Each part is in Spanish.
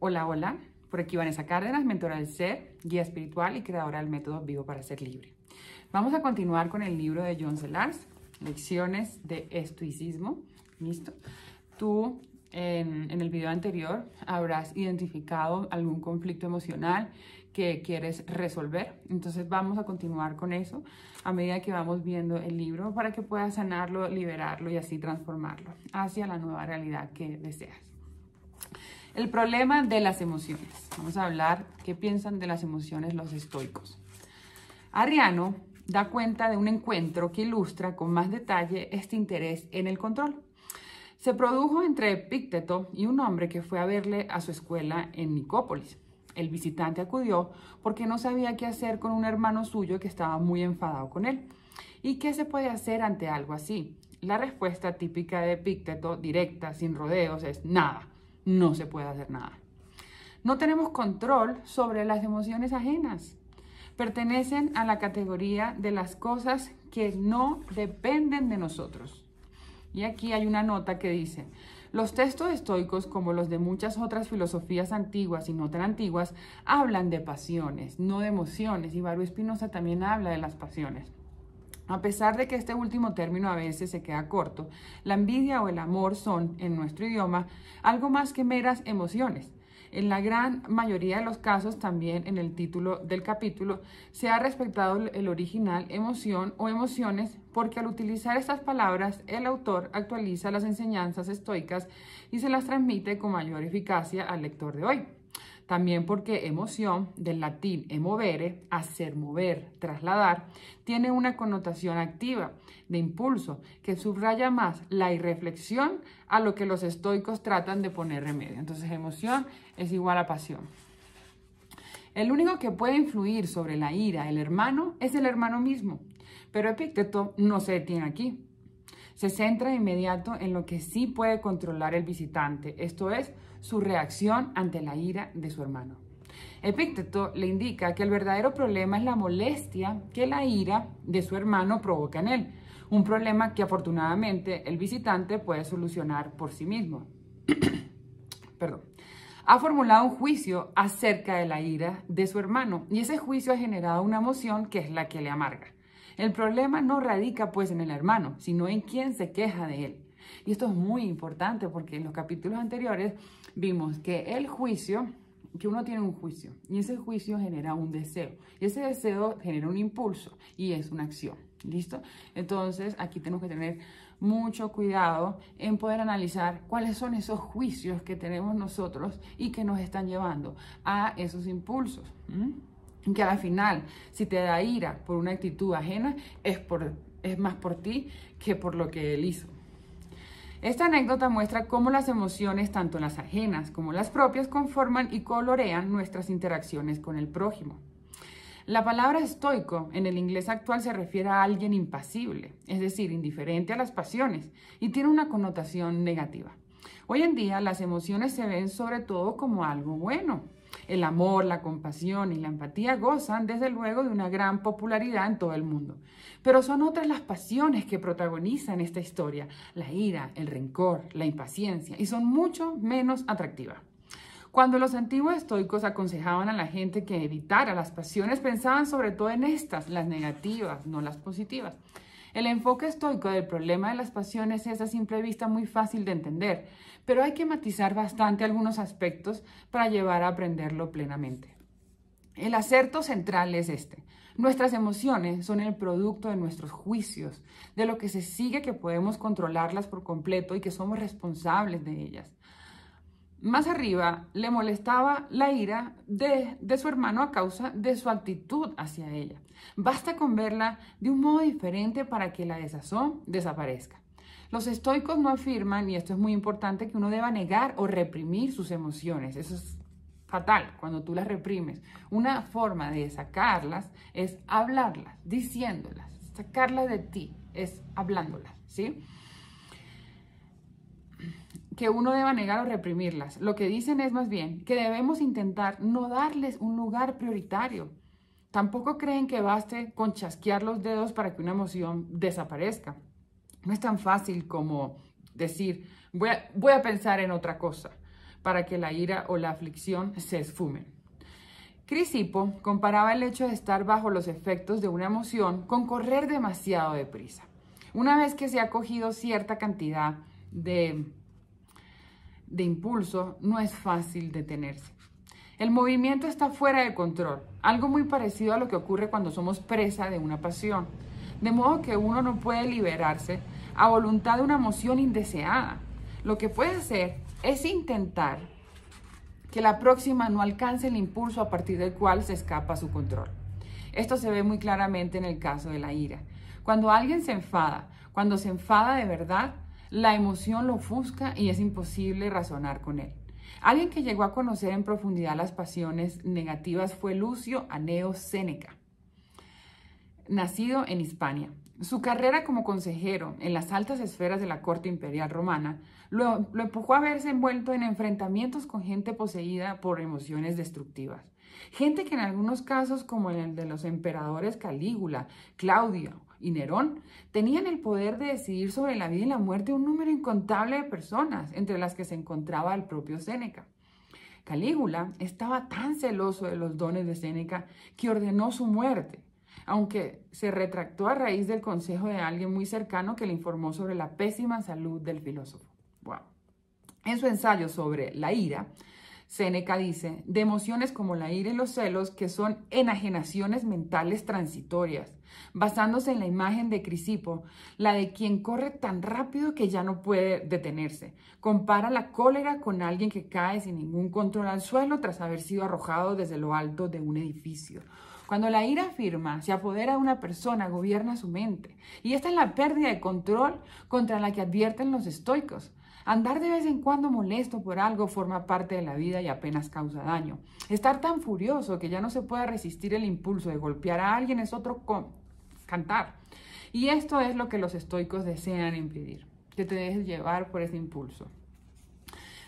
Hola, hola. Por aquí Vanessa Cárdenas, mentora del ser, guía espiritual y creadora del método Vivo para Ser Libre. Vamos a continuar con el libro de John Sellars, Lecciones de Estoicismo. ¿Listo? Tú en el video anterior habrás identificado algún conflicto emocional que quieres resolver. Entonces vamos a continuar con eso a medida que vamos viendo el libro para que puedas sanarlo, liberarlo y así transformarlo hacia la nueva realidad que deseas. El problema de las emociones. Vamos a hablar qué piensan de las emociones los estoicos. Arriano da cuenta de un encuentro que ilustra con más detalle este interés en el control. Se produjo entre Epicteto y un hombre que fue a verle a su escuela en Nicópolis. El visitante acudió porque no sabía qué hacer con un hermano suyo que estaba muy enfadado con él. ¿Y qué se puede hacer ante algo así? La respuesta típica de Epicteto, directa, sin rodeos, es nada. No se puede hacer nada. No tenemos control sobre las emociones ajenas. Pertenecen a la categoría de las cosas que no dependen de nosotros. Y aquí hay una nota que dice: los textos estoicos, como los de muchas otras filosofías antiguas y no tan antiguas, hablan de pasiones, no de emociones. Y Baruch Spinoza también habla de las pasiones. A pesar de que este último término a veces se queda corto, la envidia o el amor son, en nuestro idioma, algo más que meras emociones. En la gran mayoría de los casos, también en el título del capítulo, se ha respetado el original emoción o emociones, porque al utilizar estas palabras, el autor actualiza las enseñanzas estoicas y se las transmite con mayor eficacia al lector de hoy. También porque emoción, del latín emovere, hacer mover, trasladar, tiene una connotación activa, de impulso, que subraya más la irreflexión a lo que los estoicos tratan de poner remedio. Entonces, emoción es igual a pasión. El único que puede influir sobre la ira del hermano es el hermano mismo, pero Epicteto no se detiene aquí. Se centra de inmediato en lo que sí puede controlar el visitante, esto es, su reacción ante la ira de su hermano. Epicteto le indica que el verdadero problema es la molestia que la ira de su hermano provoca en él, un problema que afortunadamente el visitante puede solucionar por sí mismo. Perdón. Ha formulado un juicio acerca de la ira de su hermano y ese juicio ha generado una emoción que es la que le amarga. El problema no radica pues en el hermano, sino en quien se queja de él. Y esto es muy importante porque en los capítulos anteriores vimos que el juicio, que uno tiene un juicio y ese juicio genera un deseo y ese deseo genera un impulso y es una acción. ¿Listo? Entonces aquí tenemos que tener mucho cuidado en poder analizar cuáles son esos juicios que tenemos nosotros y que nos están llevando a esos impulsos. Que al final, si te da ira por una actitud ajena, es más por ti que por lo que él hizo. Esta anécdota muestra cómo las emociones, tanto las ajenas como las propias, conforman y colorean nuestras interacciones con el prójimo. La palabra estoico en el inglés actual se refiere a alguien impasible, es decir, indiferente a las pasiones, y tiene una connotación negativa. Hoy en día las emociones se ven sobre todo como algo bueno. El amor, la compasión y la empatía gozan desde luego de una gran popularidad en todo el mundo. Pero son otras las pasiones que protagonizan esta historia, la ira, el rencor, la impaciencia, y son mucho menos atractivas. Cuando los antiguos estoicos aconsejaban a la gente que evitara las pasiones, pensaban sobre todo en estas, las negativas, no las positivas. El enfoque estoico del problema de las pasiones es a simple vista muy fácil de entender, pero hay que matizar bastante algunos aspectos para llevar a aprenderlo plenamente. El acerto central es este: nuestras emociones son el producto de nuestros juicios, de lo que se sigue que podemos controlarlas por completo y que somos responsables de ellas. Más arriba, le molestaba la ira de su hermano a causa de su actitud hacia ella. Basta con verla de un modo diferente para que la desazón desaparezca. Los estoicos no afirman, y esto es muy importante, que uno deba negar o reprimir sus emociones. Eso es fatal cuando tú las reprimes. Una forma de sacarlas es hablarlas, diciéndolas. Sacarlas de ti es hablándolas, ¿sí? Que uno deba negar o reprimirlas. Lo que dicen es más bien que debemos intentar no darles un lugar prioritario. Tampoco creen que baste con chasquear los dedos para que una emoción desaparezca. No es tan fácil como decir, voy a pensar en otra cosa. para que la ira o la aflicción se esfumen. Crisipo comparaba el hecho de estar bajo los efectos de una emoción con correr demasiado deprisa. Una vez que se ha cogido cierta cantidad de impulso, no es fácil detenerse. El movimiento está fuera de control, algo muy parecido a lo que ocurre cuando somos presa de una pasión, de modo que uno no puede liberarse a voluntad de una emoción indeseada. Lo que puede hacer es intentar que la próxima no alcance el impulso a partir del cual se escapa su control. Esto se ve muy claramente en el caso de la ira. Cuando alguien se enfada, cuando se enfada de verdad, la emoción lo ofusca y es imposible razonar con él. Alguien que llegó a conocer en profundidad las pasiones negativas fue Lucio Anneo Séneca, nacido en Hispania. Su carrera como consejero en las altas esferas de la corte imperial romana lo empujó a verse envuelto en enfrentamientos con gente poseída por emociones destructivas. Gente que en algunos casos, como en el de los emperadores Calígula, Claudio y Nerón, tenían el poder de decidir sobre la vida y la muerte de un número incontable de personas, entre las que se encontraba el propio Séneca. Calígula estaba tan celoso de los dones de Séneca que ordenó su muerte, aunque se retractó a raíz del consejo de alguien muy cercano que le informó sobre la pésima salud del filósofo. Wow. En su ensayo sobre la ira, Séneca dice, de emociones como la ira y los celos que son enajenaciones mentales transitorias, basándose en la imagen de Crisipo, la de quien corre tan rápido que ya no puede detenerse. Compara la cólera con alguien que cae sin ningún control al suelo tras haber sido arrojado desde lo alto de un edificio. Cuando la ira firme se apodera de una persona, gobierna su mente. Y esta es la pérdida de control contra la que advierten los estoicos. Andar de vez en cuando molesto por algo forma parte de la vida y apenas causa daño. Estar tan furioso que ya no se puede resistir el impulso de golpear a alguien es otro cantar. Y esto es lo que los estoicos desean impedir, que te dejes llevar por ese impulso.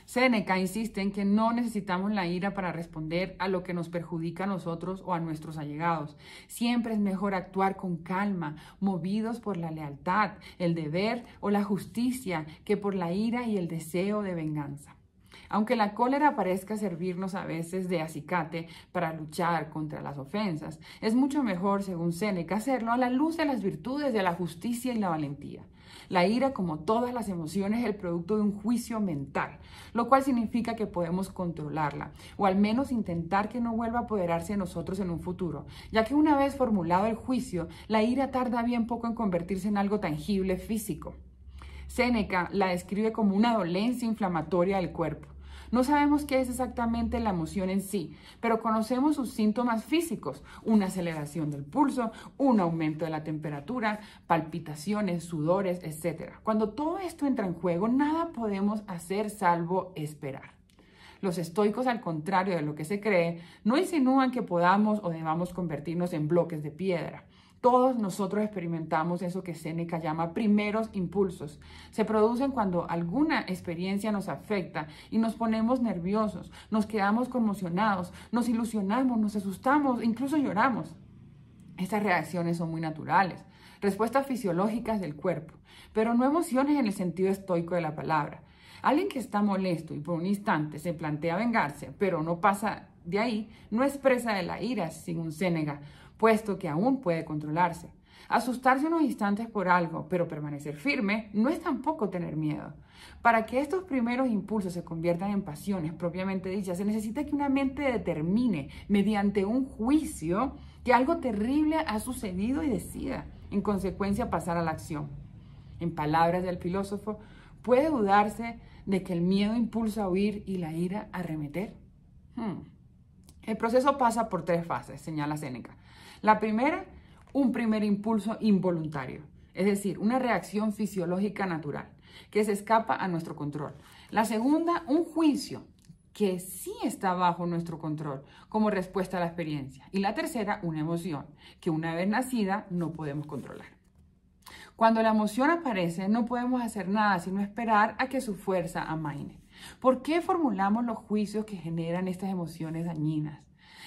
Séneca insiste en que no necesitamos la ira para responder a lo que nos perjudica a nosotros o a nuestros allegados. Siempre es mejor actuar con calma, movidos por la lealtad, el deber o la justicia, que por la ira y el deseo de venganza. Aunque la cólera parezca servirnos a veces de acicate para luchar contra las ofensas, es mucho mejor, según Séneca, hacerlo a la luz de las virtudes de la justicia y la valentía. La ira, como todas las emociones, es el producto de un juicio mental, lo cual significa que podemos controlarla, o al menos intentar que no vuelva a apoderarse de nosotros en un futuro, ya que una vez formulado el juicio, la ira tarda bien poco en convertirse en algo tangible físico. Séneca la describe como una dolencia inflamatoria del cuerpo. No sabemos qué es exactamente la emoción en sí, pero conocemos sus síntomas físicos: una aceleración del pulso, un aumento de la temperatura, palpitaciones, sudores, etc. Cuando todo esto entra en juego, nada podemos hacer salvo esperar. Los estoicos, al contrario de lo que se cree, no insinúan que podamos o debamos convertirnos en bloques de piedra. Todos nosotros experimentamos eso que Séneca llama primeros impulsos. Se producen cuando alguna experiencia nos afecta y nos ponemos nerviosos, nos quedamos conmocionados, nos ilusionamos, nos asustamos, incluso lloramos. Estas reacciones son muy naturales, respuestas fisiológicas del cuerpo, pero no emociones en el sentido estoico de la palabra. Alguien que está molesto y por un instante se plantea vengarse, pero no pasa de ahí, no es presa de la ira, según Séneca, puesto que aún puede controlarse. Asustarse unos instantes por algo, pero permanecer firme, no es tampoco tener miedo. Para que estos primeros impulsos se conviertan en pasiones propiamente dichas, se necesita que una mente determine, mediante un juicio, que algo terrible ha sucedido y decida, en consecuencia, pasar a la acción. En palabras del filósofo, ¿puede dudarse de que el miedo impulsa a huir y la ira a arremeter? El proceso pasa por 3 fases, señala Séneca. La primera, un primer impulso involuntario, es decir, una reacción fisiológica natural, que se escapa a nuestro control. La segunda, un juicio, que sí está bajo nuestro control, como respuesta a la experiencia. Y la tercera, una emoción, que una vez nacida no podemos controlar. Cuando la emoción aparece, no podemos hacer nada sino esperar a que su fuerza amaine. ¿Por qué formulamos los juicios que generan estas emociones dañinas?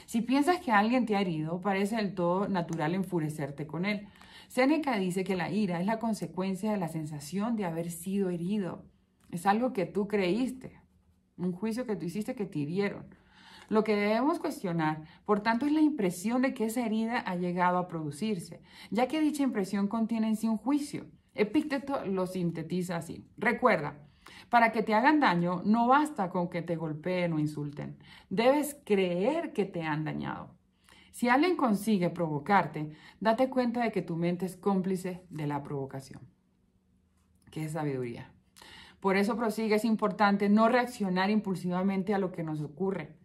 Si piensas que alguien te ha herido, parece del todo natural enfurecerte con él. Séneca dice que la ira es la consecuencia de la sensación de haber sido herido. Es algo que tú creíste. un juicio que tú hiciste que te hirieron. Lo que debemos cuestionar, por tanto, es la impresión de que esa herida ha llegado a producirse, ya que dicha impresión contiene en sí un juicio. Epícteto lo sintetiza así. Recuerda, para que te hagan daño, no basta con que te golpeen o insulten. Debes creer que te han dañado. Si alguien consigue provocarte, date cuenta de que tu mente es cómplice de la provocación. ¡Qué sabiduría! Por eso prosigue, es importante no reaccionar impulsivamente a lo que nos ocurre.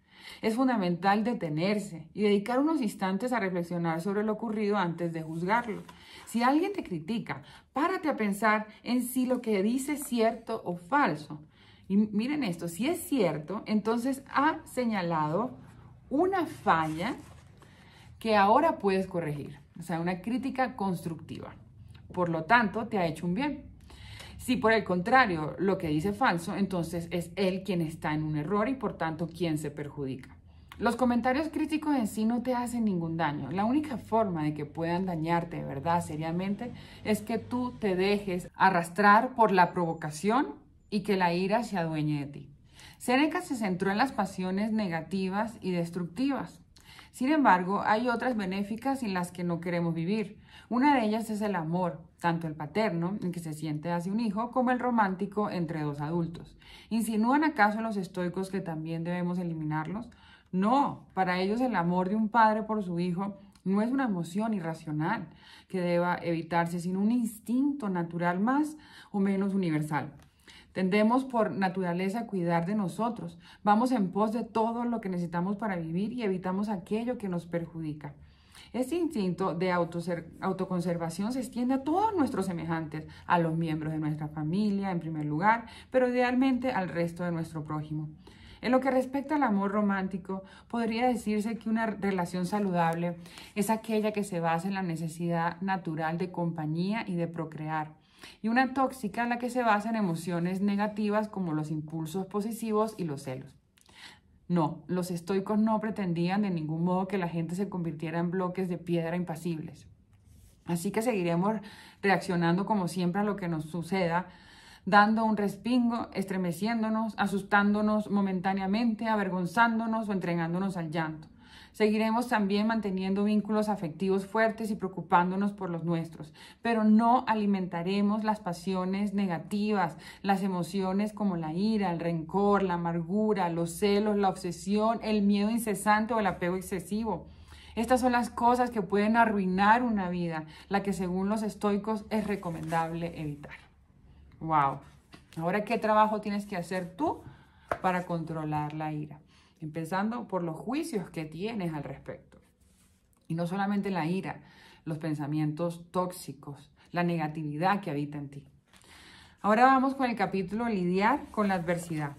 Es fundamental detenerse y dedicar unos instantes a reflexionar sobre lo ocurrido antes de juzgarlo. Si alguien te critica, párate a pensar en si lo que dice es cierto o falso. Y miren esto, si es cierto, entonces ha señalado una falla que ahora puedes corregir. O sea, una crítica constructiva. Por lo tanto, te ha hecho un bien. Si por el contrario lo que dice falso, entonces es él quien está en un error y por tanto quien se perjudica. Los comentarios críticos en sí no te hacen ningún daño. La única forma de que puedan dañarte de verdad, seriamente, es que tú te dejes arrastrar por la provocación y que la ira se adueñe de ti. Séneca se centró en las pasiones negativas y destructivas. Sin embargo, hay otras benéficas en las que no queremos vivir. Una de ellas es el amor, tanto el paterno, en que se siente hacia un hijo, como el romántico entre dos adultos. ¿Insinúan acaso los estoicos que también debemos eliminarlos? No, para ellos el amor de un padre por su hijo no es una emoción irracional que deba evitarse, sino un instinto natural más o menos universal. Tendemos por naturaleza a cuidar de nosotros. Vamos en pos de todo lo que necesitamos para vivir y evitamos aquello que nos perjudica. Este instinto de autoconservación se extiende a todos nuestros semejantes, a los miembros de nuestra familia en primer lugar, pero idealmente al resto de nuestro prójimo. En lo que respecta al amor romántico, podría decirse que una relación saludable es aquella que se basa en la necesidad natural de compañía y de procrear, y una tóxica en la que se basa en emociones negativas como los impulsos posesivos y los celos. No, los estoicos no pretendían de ningún modo que la gente se convirtiera en bloques de piedra impasibles. Así que seguiremos reaccionando como siempre a lo que nos suceda, dando un respingo, estremeciéndonos, asustándonos momentáneamente, avergonzándonos o entregándonos al llanto. Seguiremos también manteniendo vínculos afectivos fuertes y preocupándonos por los nuestros, pero no alimentaremos las pasiones negativas, las emociones como la ira, el rencor, la amargura, los celos, la obsesión, el miedo incesante o el apego excesivo. Estas son las cosas que pueden arruinar una vida, la que según los estoicos es recomendable evitar. ¡Wow! Ahora, ¿qué trabajo tienes que hacer tú para controlar la ira? Empezando por los juicios que tienes al respecto. Y no solamente la ira, los pensamientos tóxicos, la negatividad que habita en ti. Ahora vamos con el capítulo Lidiar con la adversidad.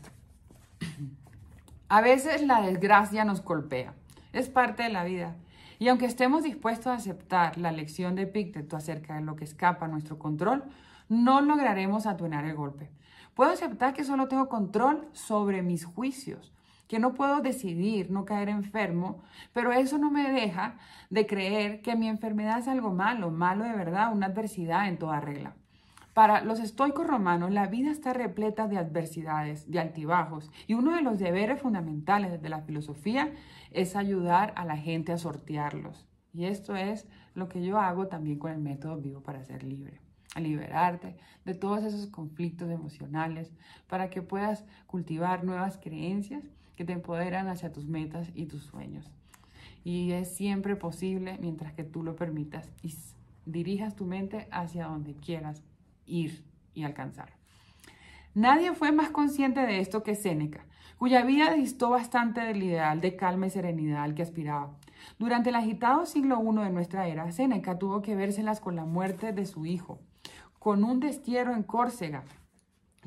A veces la desgracia nos golpea. Es parte de la vida. Y aunque estemos dispuestos a aceptar la lección de Epícteto acerca de lo que escapa a nuestro control, no lograremos atenuar el golpe. Puedo aceptar que solo tengo control sobre mis juicios, que no puedo decidir no caer enfermo, pero eso no me deja de creer que mi enfermedad es algo malo, malo de verdad, una adversidad en toda regla. Para los estoicos romanos, la vida está repleta de adversidades, de altibajos, y uno de los deberes fundamentales de la filosofía es ayudar a la gente a sortearlos. Y esto es lo que yo hago también con el método Vivo para Ser Libre, a liberarte de todos esos conflictos emocionales para que puedas cultivar nuevas creencias que te empoderan hacia tus metas y tus sueños. Y es siempre posible mientras que tú lo permitas y dirijas tu mente hacia donde quieras ir y alcanzar. Nadie fue más consciente de esto que Séneca, cuya vida distó bastante del ideal de calma y serenidad al que aspiraba. Durante el agitado siglo I de nuestra era, Séneca tuvo que vérselas con la muerte de su hijo, con un destierro en Córcega,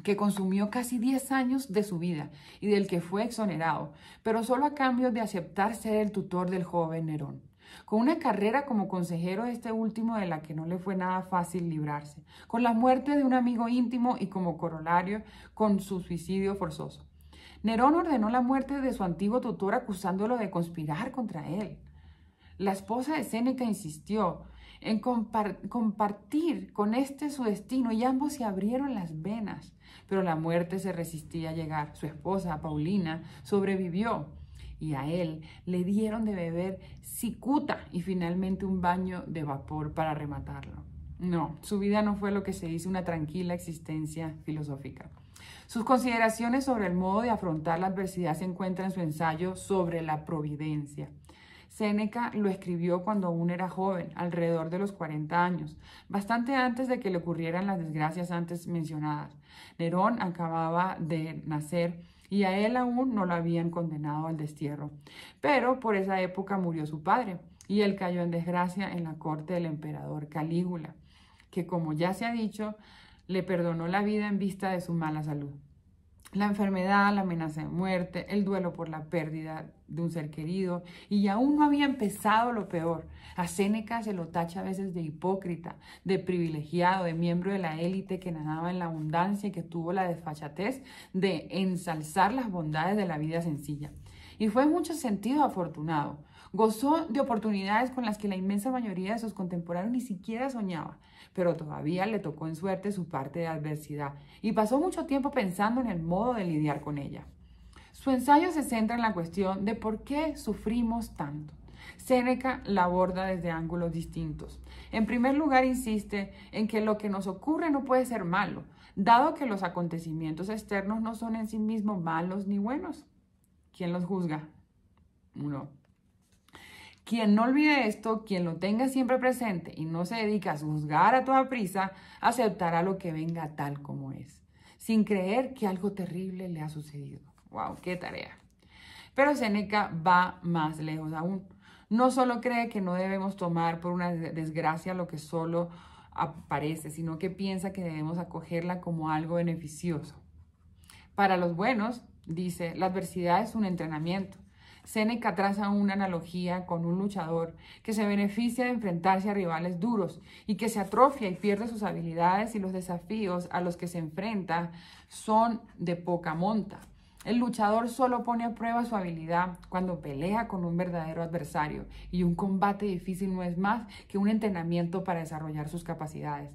que consumió casi 10 años de su vida y del que fue exonerado, pero solo a cambio de aceptar ser el tutor del joven Nerón, con una carrera como consejero de este último de la que no le fue nada fácil librarse, con la muerte de un amigo íntimo y como corolario con su suicidio forzoso. Nerón ordenó la muerte de su antiguo tutor acusándolo de conspirar contra él. La esposa de Séneca insistió en compartir con su destino y ambos se abrieron las venas. Pero la muerte se resistía a llegar. Su esposa, Paulina, sobrevivió y a él le dieron de beber cicuta y finalmente un baño de vapor para rematarlo. No, su vida no fue lo que se dice una tranquila existencia filosófica. Sus consideraciones sobre el modo de afrontar la adversidad se encuentran en su ensayo sobre la providencia. Séneca lo escribió cuando aún era joven, alrededor de los 40 años, bastante antes de que le ocurrieran las desgracias antes mencionadas. Nerón acababa de nacer y a él aún no lo habían condenado al destierro. Pero por esa época murió su padre y él cayó en desgracia en la corte del emperador Calígula, que, como ya se ha dicho, le perdonó la vida en vista de su mala salud. La enfermedad, la amenaza de muerte, el duelo por la pérdida de un ser querido, y aún no había empezado lo peor. A Séneca se lo tacha a veces de hipócrita, de privilegiado, de miembro de la élite que nadaba en la abundancia y que tuvo la desfachatez de ensalzar las bondades de la vida sencilla. Y fue en muchos sentidos afortunado. Gozó de oportunidades con las que la inmensa mayoría de sus contemporáneos ni siquiera soñaba, pero todavía le tocó en suerte su parte de adversidad y pasó mucho tiempo pensando en el modo de lidiar con ella. Su ensayo se centra en la cuestión de por qué sufrimos tanto. Séneca la aborda desde ángulos distintos. En primer lugar, insiste en que lo que nos ocurre no puede ser malo, dado que los acontecimientos externos no son en sí mismos malos ni buenos. ¿Quién los juzga? Uno. Quien no olvide esto, quien lo tenga siempre presente y no se dedica a juzgar a toda prisa, aceptará lo que venga tal como es, sin creer que algo terrible le ha sucedido. ¡Wow! ¡Qué tarea! Pero Séneca va más lejos aún. No solo cree que no debemos tomar por una desgracia lo que solo aparece, sino que piensa que debemos acogerla como algo beneficioso. Para los buenos, dice, la adversidad es un entrenamiento. Séneca traza una analogía con un luchador que se beneficia de enfrentarse a rivales duros y que se atrofia y pierde sus habilidades y los desafíos a los que se enfrenta son de poca monta. El luchador solo pone a prueba su habilidad cuando pelea con un verdadero adversario y un combate difícil no es más que un entrenamiento para desarrollar sus capacidades.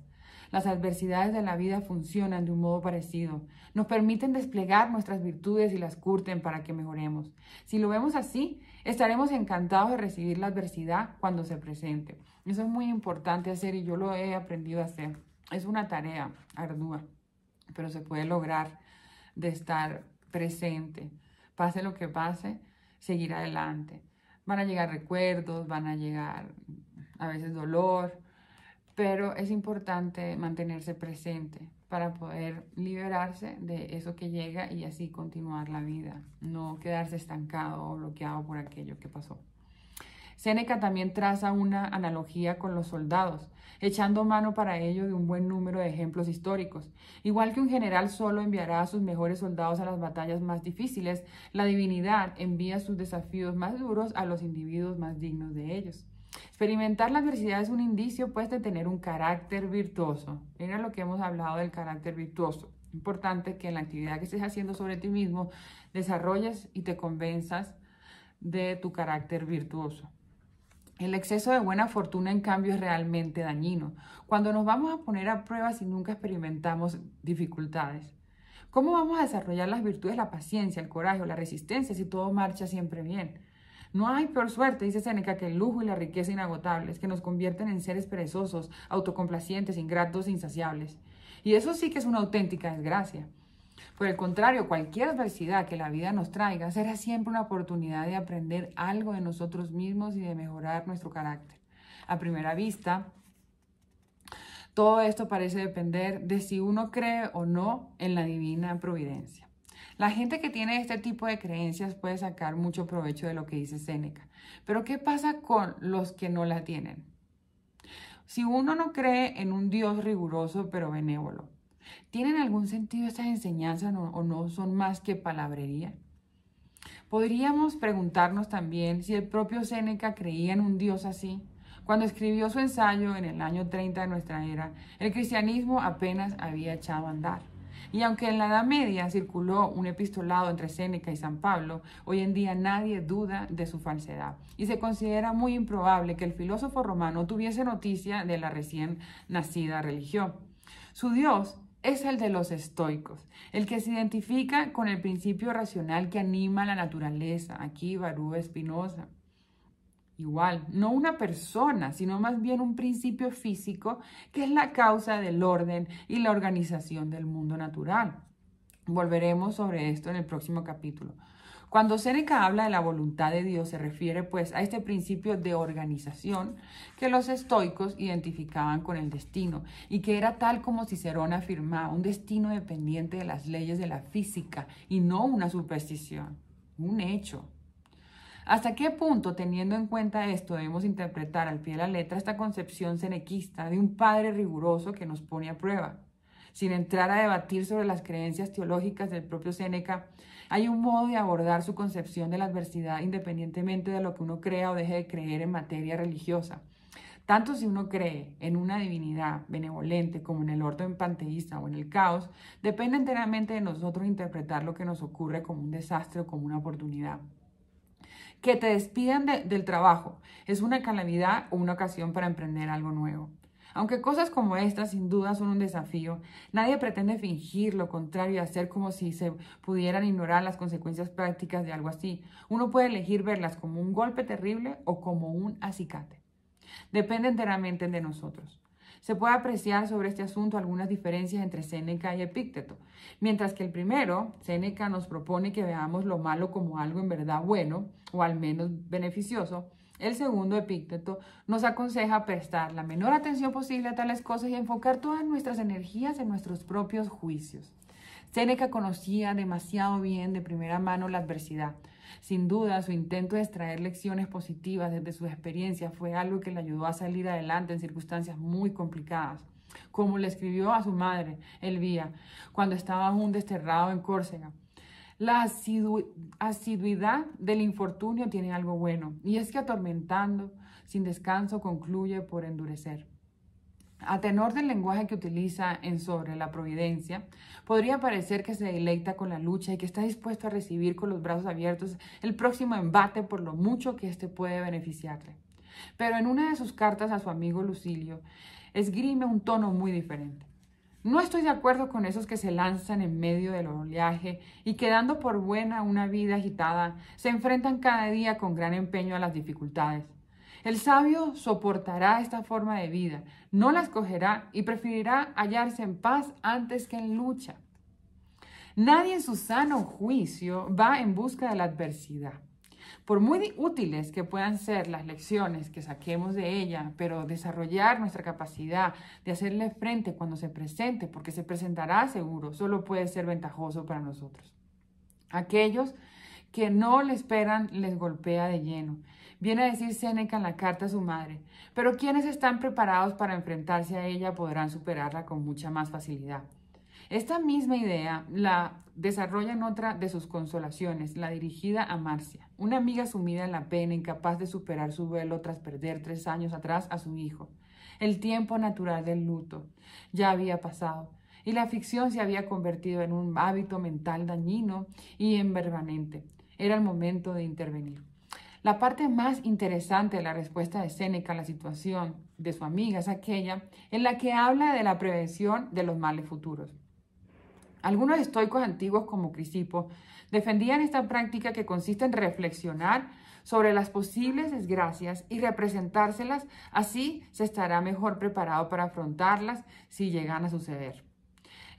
Las adversidades de la vida funcionan de un modo parecido. Nos permiten desplegar nuestras virtudes y las curten para que mejoremos. Si lo vemos así, estaremos encantados de recibir la adversidad cuando se presente. Eso es muy importante hacer y yo lo he aprendido a hacer. Es una tarea ardua, pero se puede lograr de estar presente. Pase lo que pase, seguir adelante. Van a llegar recuerdos, van a llegar a veces dolor, pero es importante mantenerse presente para poder liberarse de eso que llega y así continuar la vida, no quedarse estancado o bloqueado por aquello que pasó. Séneca también traza una analogía con los soldados, echando mano para ello de un buen número de ejemplos históricos. Igual que un general solo enviará a sus mejores soldados a las batallas más difíciles, la divinidad envía sus desafíos más duros a los individuos más dignos de ellos. Experimentar la adversidad es un indicio, pues, de tener un carácter virtuoso. Mira lo que hemos hablado del carácter virtuoso. Importante que en la actividad que estés haciendo sobre ti mismo, desarrolles y te convenzas de tu carácter virtuoso. El exceso de buena fortuna, en cambio, es realmente dañino. Cuando nos vamos a poner a prueba si nunca experimentamos dificultades, ¿cómo vamos a desarrollar las virtudes, la paciencia, el coraje o la resistencia si todo marcha siempre bien? No hay peor suerte, dice Séneca, que el lujo y la riqueza inagotables, que nos convierten en seres perezosos, autocomplacientes, ingratos e insaciables. Y eso sí que es una auténtica desgracia. Por el contrario, cualquier adversidad que la vida nos traiga será siempre una oportunidad de aprender algo de nosotros mismos y de mejorar nuestro carácter. A primera vista, todo esto parece depender de si uno cree o no en la divina providencia. La gente que tiene este tipo de creencias puede sacar mucho provecho de lo que dice Séneca. Pero ¿qué pasa con los que no la tienen? Si uno no cree en un Dios riguroso pero benévolo, ¿tienen algún sentido estas enseñanzas o no son más que palabrería? Podríamos preguntarnos también si el propio Séneca creía en un Dios así. Cuando escribió su ensayo en el año 30 de nuestra era, el cristianismo apenas había echado a andar. Y aunque en la Edad Media circuló un epistolado entre Séneca y San Pablo, hoy en día nadie duda de su falsedad. Y se considera muy improbable que el filósofo romano tuviese noticia de la recién nacida religión. Su Dios es el de los estoicos, el que se identifica con el principio racional que anima la naturaleza. Aquí Baruch Spinoza. Igual, no una persona, sino más bien un principio físico que es la causa del orden y la organización del mundo natural. Volveremos sobre esto en el próximo capítulo. Cuando Séneca habla de la voluntad de Dios, se refiere pues a este principio de organización que los estoicos identificaban con el destino y que era tal como Cicerón afirmaba, un destino dependiente de las leyes de la física y no una superstición, un hecho. ¿Hasta qué punto, teniendo en cuenta esto, debemos interpretar al pie de la letra esta concepción senequista de un padre riguroso que nos pone a prueba? Sin entrar a debatir sobre las creencias teológicas del propio Séneca, hay un modo de abordar su concepción de la adversidad independientemente de lo que uno crea o deje de creer en materia religiosa. Tanto si uno cree en una divinidad benevolente como en el orden panteísta o en el caos, depende enteramente de nosotros interpretar lo que nos ocurre como un desastre o como una oportunidad. Que te despidan del trabajo es una calamidad o una ocasión para emprender algo nuevo. Aunque cosas como estas sin duda son un desafío, nadie pretende fingir lo contrario y hacer como si se pudieran ignorar las consecuencias prácticas de algo así. Uno puede elegir verlas como un golpe terrible o como un acicate. Depende enteramente de nosotros. Se puede apreciar sobre este asunto algunas diferencias entre Séneca y Epícteto. Mientras que el primero, Séneca, nos propone que veamos lo malo como algo en verdad bueno o al menos beneficioso, el segundo, Epícteto, nos aconseja prestar la menor atención posible a tales cosas y enfocar todas nuestras energías en nuestros propios juicios. Séneca conocía demasiado bien de primera mano la adversidad. Sin duda, su intento de extraer lecciones positivas desde sus experiencias fue algo que le ayudó a salir adelante en circunstancias muy complicadas. Como le escribió a su madre, Elvia, cuando estaba aún desterrado en Córcega. La asiduidad del infortunio tiene algo bueno, y es que atormentando sin descanso concluye por endurecer. A tenor del lenguaje que utiliza en Sobre la Providencia, podría parecer que se deleita con la lucha y que está dispuesto a recibir con los brazos abiertos el próximo embate por lo mucho que éste puede beneficiarle. Pero en una de sus cartas a su amigo Lucilio, esgrime un tono muy diferente. No estoy de acuerdo con esos que se lanzan en medio del oleaje y quedando por buena una vida agitada, se enfrentan cada día con gran empeño a las dificultades. El sabio soportará esta forma de vida, no la escogerá y preferirá hallarse en paz antes que en lucha. Nadie en su sano juicio va en busca de la adversidad. Por muy útiles que puedan ser las lecciones que saquemos de ella, pero desarrollar nuestra capacidad de hacerle frente cuando se presente, porque se presentará seguro, solo puede ser ventajoso para nosotros. Aquellos que no le esperan les golpea de lleno. Viene a decir Séneca en la carta a su madre, pero quienes están preparados para enfrentarse a ella podrán superarla con mucha más facilidad. Esta misma idea la desarrolla en otra de sus consolaciones, la dirigida a Marcia, una amiga sumida en la pena, incapaz de superar su duelo tras perder 3 años atrás a su hijo. El tiempo natural del luto ya había pasado y la ficción se había convertido en un hábito mental dañino y permanente. Era el momento de intervenir. La parte más interesante de la respuesta de Séneca a la situación de su amiga es aquella en la que habla de la prevención de los males futuros. Algunos estoicos antiguos como Crisipo defendían esta práctica que consiste en reflexionar sobre las posibles desgracias y representárselas, así se estará mejor preparado para afrontarlas si llegan a suceder.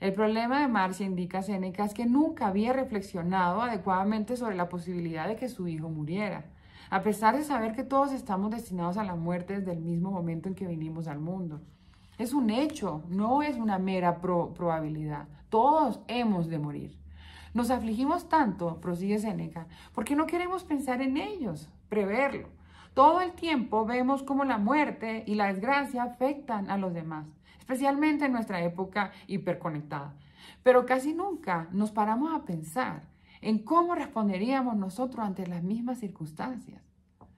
El problema de Marcia, indica Séneca, es que nunca había reflexionado adecuadamente sobre la posibilidad de que su hijo muriera, a pesar de saber que todos estamos destinados a la muerte desde el mismo momento en que vinimos al mundo. Es un hecho, no es una mera probabilidad. Todos hemos de morir. Nos afligimos tanto, prosigue Séneca, porque no queremos pensar en ellos, preverlo. Todo el tiempo vemos cómo la muerte y la desgracia afectan a los demás, especialmente en nuestra época hiperconectada. Pero casi nunca nos paramos a pensar en cómo responderíamos nosotros ante las mismas circunstancias.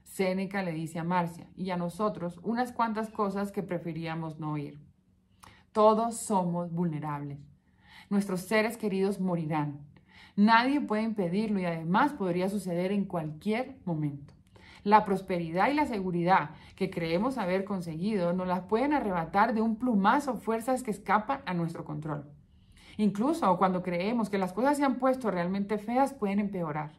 Séneca le dice a Marcia y a nosotros unas cuantas cosas que preferíamos no oír. Todos somos vulnerables. Nuestros seres queridos morirán. Nadie puede impedirlo y además podría suceder en cualquier momento. La prosperidad y la seguridad que creemos haber conseguido nos las pueden arrebatar de un plumazo fuerzas que escapan a nuestro control. Incluso cuando creemos que las cosas se han puesto realmente feas, pueden empeorar.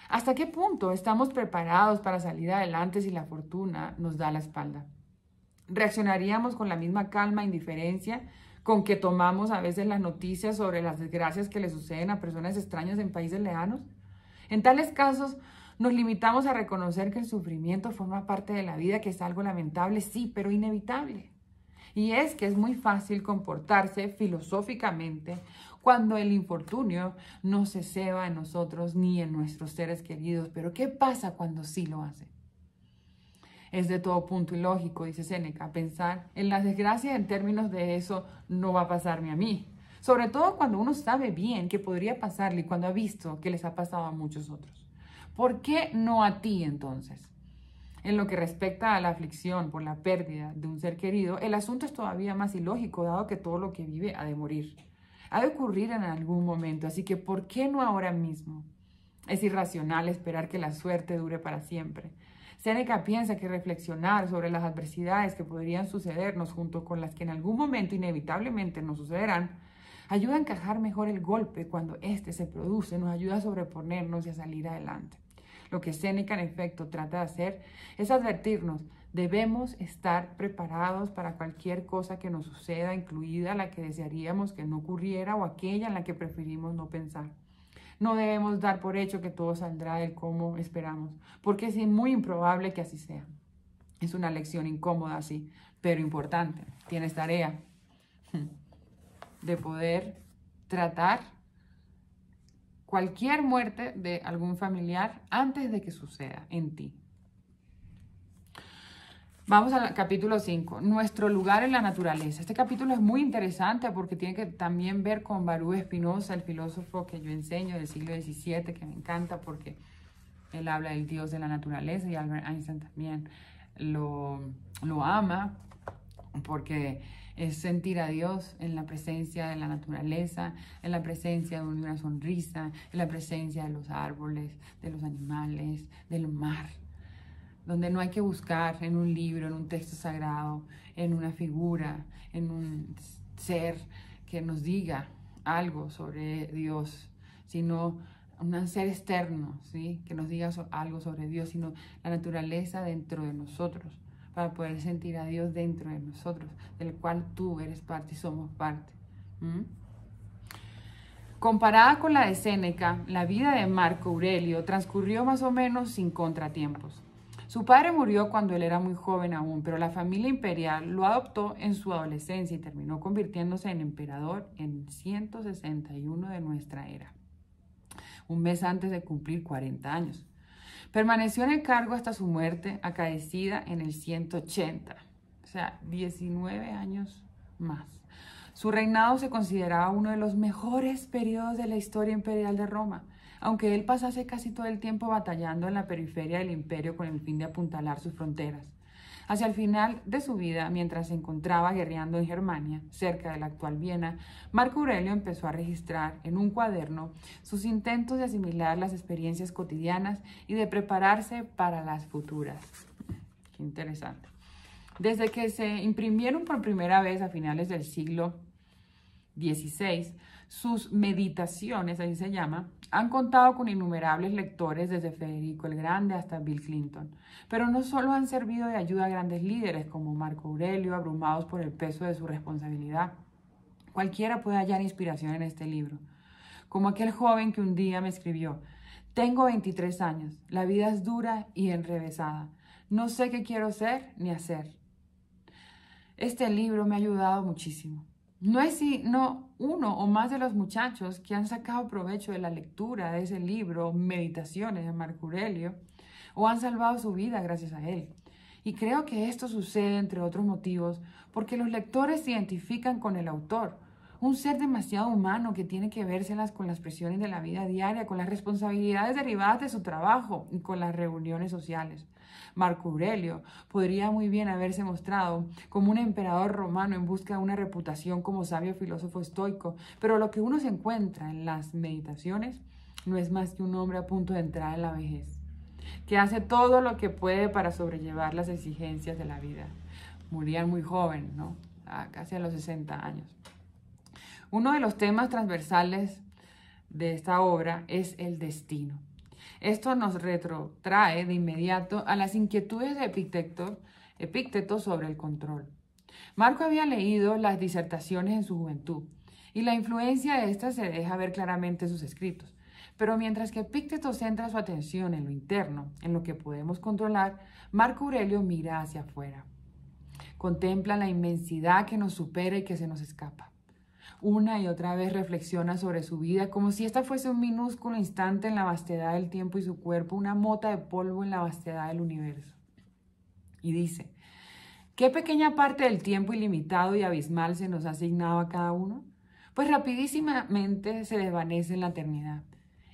¿Hasta qué punto estamos preparados para salir adelante si la fortuna nos da la espalda? ¿Reaccionaríamos con la misma calma e indiferencia con que tomamos a veces las noticias sobre las desgracias que le suceden a personas extrañas en países lejanos? En tales casos, nos limitamos a reconocer que el sufrimiento forma parte de la vida, que es algo lamentable, sí, pero inevitable. Y es que es muy fácil comportarse filosóficamente cuando el infortunio no se ceba en nosotros ni en nuestros seres queridos. Pero ¿qué pasa cuando sí lo hace? Es de todo punto ilógico, dice Séneca, pensar en las desgracias en términos de eso no va a pasarme a mí. Sobre todo cuando uno sabe bien que podría pasarle y cuando ha visto que les ha pasado a muchos otros. ¿Por qué no a ti entonces? En lo que respecta a la aflicción por la pérdida de un ser querido, el asunto es todavía más ilógico, dado que todo lo que vive ha de morir. Ha de ocurrir en algún momento, así que ¿por qué no ahora mismo? Es irracional esperar que la suerte dure para siempre. Séneca piensa que reflexionar sobre las adversidades que podrían sucedernos junto con las que en algún momento inevitablemente nos sucederán, ayuda a encajar mejor el golpe cuando éste se produce, nos ayuda a sobreponernos y a salir adelante. Lo que Séneca en efecto trata de hacer es advertirnos, debemos estar preparados para cualquier cosa que nos suceda, incluida la que desearíamos que no ocurriera o aquella en la que preferimos no pensar. No debemos dar por hecho que todo saldrá del como esperamos, porque es muy improbable que así sea. Es una lección incómoda, sí, pero importante. Tienes tarea de poder tratar cualquier muerte de algún familiar antes de que suceda en ti. Vamos al capítulo 5, nuestro lugar en la naturaleza. Este capítulo es muy interesante porque tiene que también ver con Baruch Spinoza, el filósofo que yo enseño del siglo XVII, que me encanta porque él habla del Dios de la naturaleza, y Albert Einstein también lo ama porque es sentir a Dios en la presencia de la naturaleza, en la presencia de una sonrisa, en la presencia de los árboles, de los animales, del mar, donde no hay que buscar en un libro, en un texto sagrado, en una figura, en un ser que nos diga algo sobre Dios, sino un ser externo, ¿sí? Que nos diga algo sobre Dios, sino la naturaleza dentro de nosotros, para poder sentir a Dios dentro de nosotros, del cual tú eres parte y somos parte. Comparada con la de Séneca, la vida de Marco Aurelio transcurrió más o menos sin contratiempos. Su padre murió cuando él era muy joven aún, pero la familia imperial lo adoptó en su adolescencia y terminó convirtiéndose en emperador en 161 de nuestra era, un mes antes de cumplir 40 años. Permaneció en el cargo hasta su muerte, acaecida en el 180, o sea, 19 años más. Su reinado se consideraba uno de los mejores periodos de la historia imperial de Roma, aunque él pasase casi todo el tiempo batallando en la periferia del imperio con el fin de apuntalar sus fronteras. Hacia el final de su vida, mientras se encontraba guerreando en Germania, cerca de la actual Viena, Marco Aurelio empezó a registrar en un cuaderno sus intentos de asimilar las experiencias cotidianas y de prepararse para las futuras. Qué interesante. Desde que se imprimieron por primera vez a finales del siglo XVI, sus meditaciones, así se llama, han contado con innumerables lectores desde Federico el Grande hasta Bill Clinton. Pero no solo han servido de ayuda a grandes líderes como Marco Aurelio, abrumados por el peso de su responsabilidad. Cualquiera puede hallar inspiración en este libro. Como aquel joven que un día me escribió: tengo 23 años, la vida es dura y enrevesada. No sé qué quiero ser ni hacer. Este libro me ha ayudado muchísimo. No es sino uno o más de los muchachos que han sacado provecho de la lectura de ese libro, Meditaciones de Marco Aurelio, o han salvado su vida gracias a él. Y creo que esto sucede, entre otros motivos, porque los lectores se identifican con el autor, un ser demasiado humano que tiene que vérselas con las presiones de la vida diaria, con las responsabilidades derivadas de su trabajo y con las reuniones sociales. Marco Aurelio podría muy bien haberse mostrado como un emperador romano en busca de una reputación como sabio filósofo estoico, pero lo que uno se encuentra en las meditaciones no es más que un hombre a punto de entrar en la vejez, que hace todo lo que puede para sobrellevar las exigencias de la vida. Moría muy joven, ¿no? Casi a los 60 años. Uno de los temas transversales de esta obra es el destino. Esto nos retrotrae de inmediato a las inquietudes de Epicteto sobre el control. Marco había leído las disertaciones en su juventud y la influencia de estas se deja ver claramente en sus escritos. Pero mientras que Epicteto centra su atención en lo interno, en lo que podemos controlar, Marco Aurelio mira hacia afuera. Contempla la inmensidad que nos supera y que se nos escapa. Una y otra vez reflexiona sobre su vida como si esta fuese un minúsculo instante en la vastedad del tiempo y su cuerpo, una mota de polvo en la vastedad del universo. Y dice, ¿qué pequeña parte del tiempo ilimitado y abismal se nos ha asignado a cada uno? Pues rapidísimamente se desvanece en la eternidad.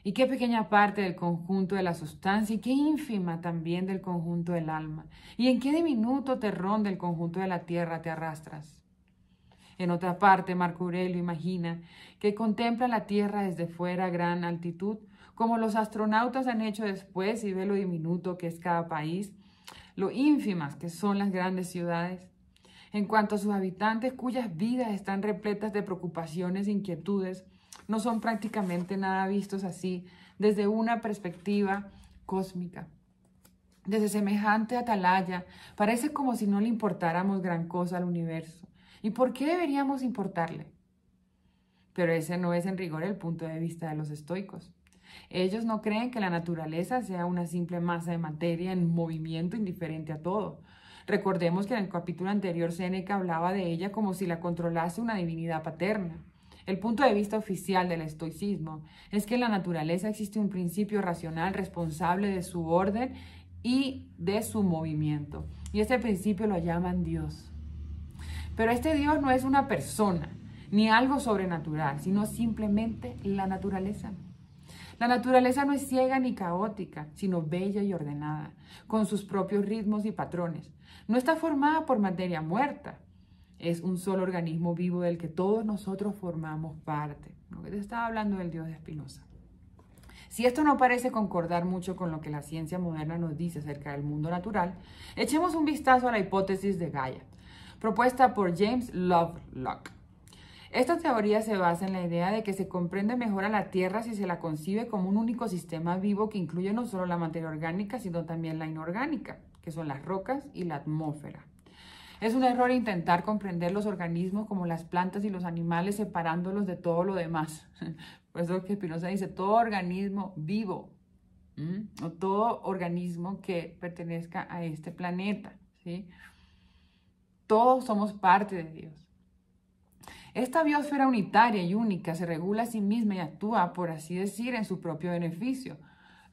¿Y qué pequeña parte del conjunto de la sustancia y qué ínfima también del conjunto del alma? ¿Y en qué diminuto terrón del conjunto de la tierra te arrastras? En otra parte, Marco Aurelio imagina que contempla la tierra desde fuera a gran altitud, como los astronautas han hecho después, y ve lo diminuto que es cada país, lo ínfimas que son las grandes ciudades. En cuanto a sus habitantes, cuyas vidas están repletas de preocupaciones e inquietudes, no son prácticamente nada vistos así desde una perspectiva cósmica. Desde semejante atalaya, parece como si no le importáramos gran cosa al universo. ¿Y por qué deberíamos importarle? Pero ese no es en rigor el punto de vista de los estoicos. Ellos no creen que la naturaleza sea una simple masa de materia en movimiento indiferente a todo. Recordemos que en el capítulo anterior Séneca hablaba de ella como si la controlase una divinidad paterna. El punto de vista oficial del estoicismo es que en la naturaleza existe un principio racional responsable de su orden y de su movimiento. Y este principio lo llaman Dios. Pero este Dios no es una persona, ni algo sobrenatural, sino simplemente la naturaleza. La naturaleza no es ciega ni caótica, sino bella y ordenada, con sus propios ritmos y patrones. No está formada por materia muerta. Es un solo organismo vivo del que todos nosotros formamos parte. Lo que te estaba hablando del Dios de Spinoza. Si esto no parece concordar mucho con lo que la ciencia moderna nos dice acerca del mundo natural, echemos un vistazo a la hipótesis de Gaia, propuesta por James Lovelock. Esta teoría se basa en la idea de que se comprende mejor a la Tierra si se la concibe como un único sistema vivo que incluye no solo la materia orgánica, sino también la inorgánica, que son las rocas y la atmósfera. Es un error intentar comprender los organismos como las plantas y los animales separándolos de todo lo demás. Por eso es que Spinoza dice todo organismo vivo, o todo organismo que pertenezca a este planeta, ¿sí? Todos somos parte de Dios. Esta biosfera unitaria y única se regula a sí misma y actúa, por así decir, en su propio beneficio.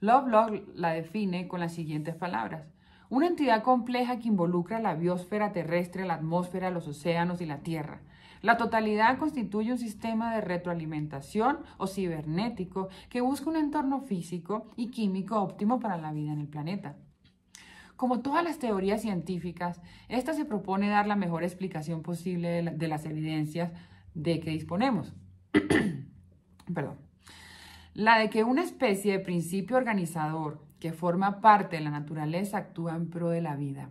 Lovelock la define con las siguientes palabras. Una entidad compleja que involucra la biosfera terrestre, la atmósfera, los océanos y la Tierra. La totalidad constituye un sistema de retroalimentación o cibernético que busca un entorno físico y químico óptimo para la vida en el planeta. Como todas las teorías científicas, esta se propone dar la mejor explicación posible de las evidencias de que disponemos. Perdón. La de que una especie de principio organizador que forma parte de la naturaleza actúa en pro de la vida.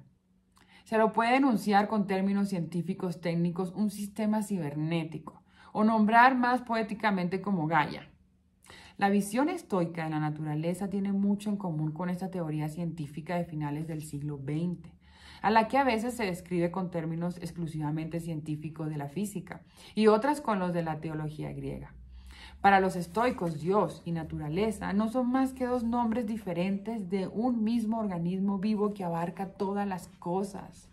Se lo puede enunciar con términos científicos técnicos un sistema cibernético o nombrar más poéticamente como Gaia. La visión estoica de la naturaleza tiene mucho en común con esta teoría científica de finales del siglo XX, a la que a veces se describe con términos exclusivamente científicos de la física y otras con los de la teología griega. Para los estoicos, Dios y naturaleza no son más que dos nombres diferentes de un mismo organismo vivo que abarca todas las cosas.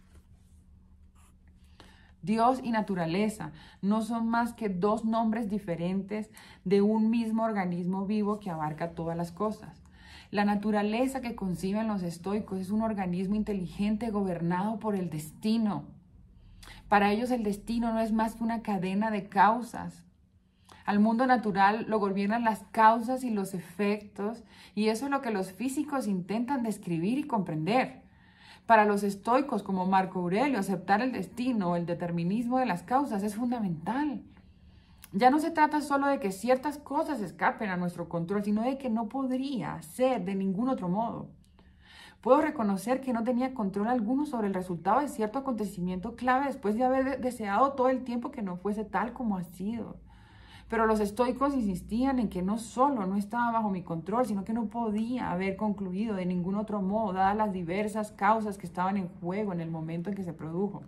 Dios y naturaleza no son más que dos nombres diferentes de un mismo organismo vivo que abarca todas las cosas. La naturaleza que conciben los estoicos es un organismo inteligente gobernado por el destino. Para ellos el destino no es más que una cadena de causas. Al mundo natural lo gobiernan las causas y los efectos, y eso es lo que los físicos intentan describir y comprender. Para los estoicos como Marco Aurelio, aceptar el destino o el determinismo de las causas es fundamental. Ya no se trata solo de que ciertas cosas escapen a nuestro control, sino de que no podría ser de ningún otro modo. Puedo reconocer que no tenía control alguno sobre el resultado de cierto acontecimiento clave después de haber deseado todo el tiempo que no fuese tal como ha sido. Pero los estoicos insistían en que no solo no estaba bajo mi control, sino que no podía haber concluido de ningún otro modo, dadas las diversas causas que estaban en juego en el momento en que se produjo.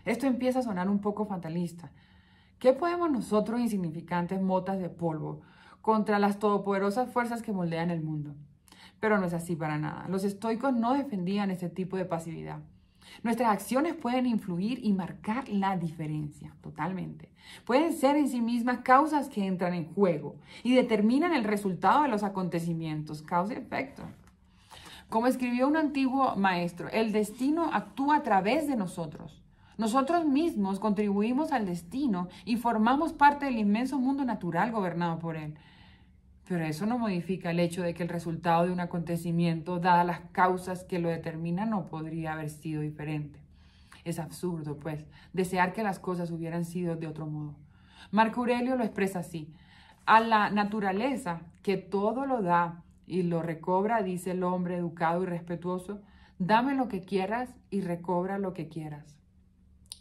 Esto empieza a sonar un poco fatalista. ¿Qué podemos nosotros, insignificantes motas de polvo, contra las todopoderosas fuerzas que moldean el mundo? Pero no es así para nada. Los estoicos no defendían ese tipo de pasividad. Nuestras acciones pueden influir y marcar la diferencia, totalmente. Pueden ser en sí mismas causas que entran en juego y determinan el resultado de los acontecimientos, causa y efecto. Como escribió un antiguo maestro, el destino actúa a través de nosotros. Nosotros mismos contribuimos al destino y formamos parte del inmenso mundo natural gobernado por él. Pero eso no modifica el hecho de que el resultado de un acontecimiento, dadas las causas que lo determinan, no podría haber sido diferente. Es absurdo, pues, desear que las cosas hubieran sido de otro modo. Marco Aurelio lo expresa así: a la naturaleza, que todo lo da y lo recobra, dice el hombre educado y respetuoso, dame lo que quieras y recobra lo que quieras.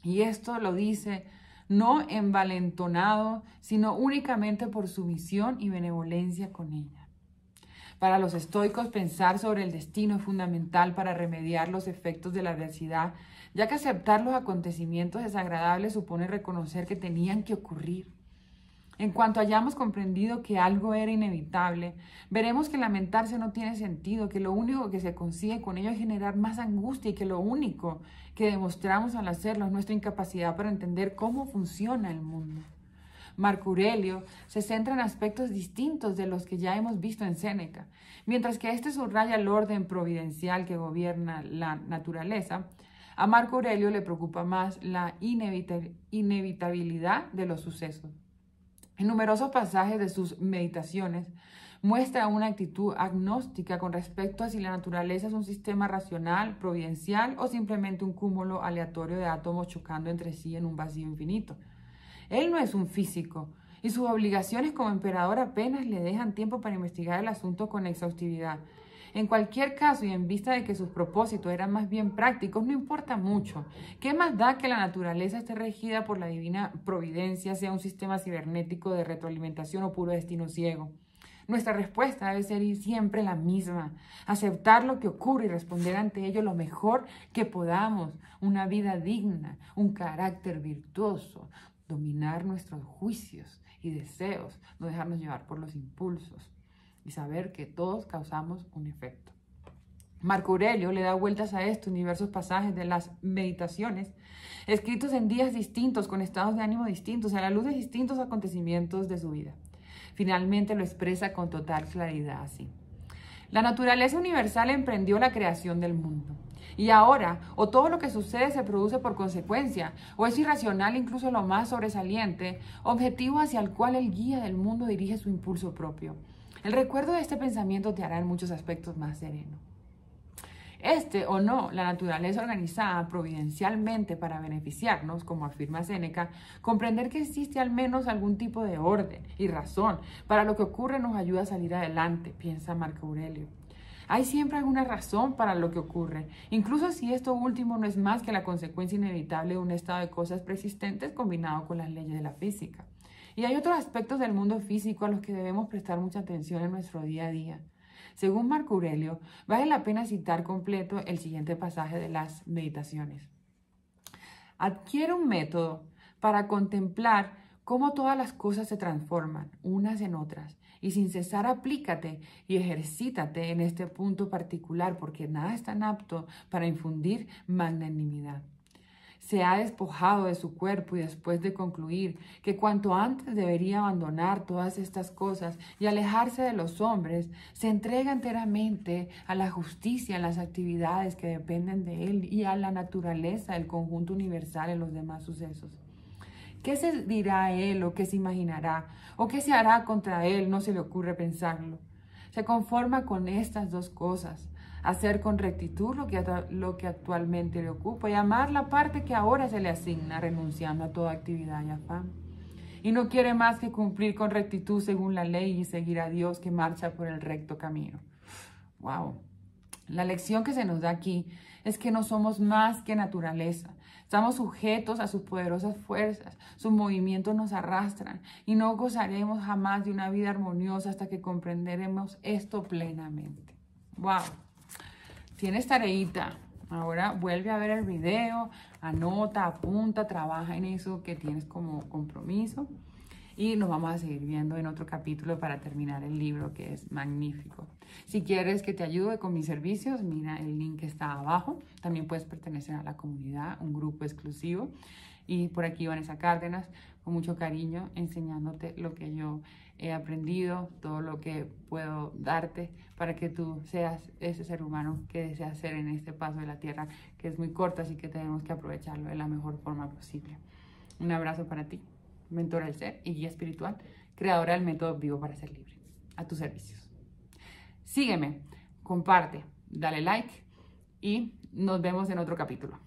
Y esto lo dice no envalentonado, sino únicamente por sumisión y benevolencia con ella. Para los estoicos, pensar sobre el destino es fundamental para remediar los efectos de la adversidad, ya que aceptar los acontecimientos desagradables supone reconocer que tenían que ocurrir. En cuanto hayamos comprendido que algo era inevitable, veremos que lamentarse no tiene sentido, que lo único que se consigue con ello es generar más angustia y que lo único que demostramos al hacerlo es nuestra incapacidad para entender cómo funciona el mundo. Marco Aurelio se centra en aspectos distintos de los que ya hemos visto en Séneca. Mientras que este subraya el orden providencial que gobierna la naturaleza, a Marco Aurelio le preocupa más la inevitabilidad de los sucesos. En numerosos pasajes de sus meditaciones muestra una actitud agnóstica con respecto a si la naturaleza es un sistema racional, providencial o simplemente un cúmulo aleatorio de átomos chocando entre sí en un vacío infinito. Él no es un físico y sus obligaciones como emperador apenas le dejan tiempo para investigar el asunto con exhaustividad. En cualquier caso, y en vista de que sus propósitos eran más bien prácticos, no importa mucho. ¿Qué más da que la naturaleza esté regida por la divina providencia, sea un sistema cibernético de retroalimentación o puro destino ciego? Nuestra respuesta debe ser siempre la misma: aceptar lo que ocurre y responder ante ello lo mejor que podamos. Una vida digna, un carácter virtuoso, dominar nuestros juicios y deseos, no dejarnos llevar por los impulsos y saber que todos causamos un efecto. Marco Aurelio le da vueltas a esto en diversos pasajes de las meditaciones, escritos en días distintos, con estados de ánimo distintos, a la luz de distintos acontecimientos de su vida. Finalmente lo expresa con total claridad así: la naturaleza universal emprendió la creación del mundo. Y ahora, o todo lo que sucede se produce por consecuencia, o es irracional incluso lo más sobresaliente, objetivo hacia el cual el guía del mundo dirige su impulso propio. El recuerdo de este pensamiento te hará en muchos aspectos más sereno. O no, la naturaleza organizada providencialmente para beneficiarnos, como afirma Séneca, comprender que existe al menos algún tipo de orden y razón para lo que ocurre nos ayuda a salir adelante, piensa Marco Aurelio. Hay siempre alguna razón para lo que ocurre, incluso si esto último no es más que la consecuencia inevitable de un estado de cosas persistentes combinado con las leyes de la física. Y hay otros aspectos del mundo físico a los que debemos prestar mucha atención en nuestro día a día. Según Marco Aurelio, vale la pena citar completo el siguiente pasaje de las meditaciones. Adquiere un método para contemplar cómo todas las cosas se transforman unas en otras, y sin cesar aplícate y ejercítate en este punto particular, porque nada es tan apto para infundir magnanimidad. se ha despojado de su cuerpo y después de concluir que cuanto antes debería abandonar todas estas cosas y alejarse de los hombres, se entrega enteramente a la justicia en las actividades que dependen de él y a la naturaleza del conjunto universal en los demás sucesos. ¿Qué se dirá él o qué se imaginará o qué se hará contra él? No se le ocurre pensarlo. Se conforma con estas dos cosas: hacer con rectitud lo que actualmente le ocupa y amar la parte que ahora se le asigna, renunciando a toda actividad y afán. Y no quiere más que cumplir con rectitud según la ley y seguir a Dios que marcha por el recto camino. ¡Wow! La lección que se nos da aquí es que no somos más que naturaleza. Estamos sujetos a sus poderosas fuerzas, sus movimientos nos arrastran y no gozaremos jamás de una vida armoniosa hasta que comprenderemos esto plenamente. ¡Wow! Tienes tareita. Ahora vuelve a ver el video, anota, apunta, trabaja en eso que tienes como compromiso. Y nos vamos a seguir viendo en otro capítulo para terminar el libro, que es magnífico. Si quieres que te ayude con mis servicios, mira el link que está abajo. También puedes pertenecer a la comunidad, un grupo exclusivo. Y por aquí Vanessa Cárdenas, con mucho cariño, enseñándote lo que yo he aprendido, todo lo que puedo darte para que tú seas ese ser humano que deseas ser en este paso de la tierra, que es muy corto, así que tenemos que aprovecharlo de la mejor forma posible. Un abrazo para ti, mentora del ser y guía espiritual, creadora del método Vivo para Ser Libre. A tus servicios. Sígueme, comparte, dale like y nos vemos en otro capítulo.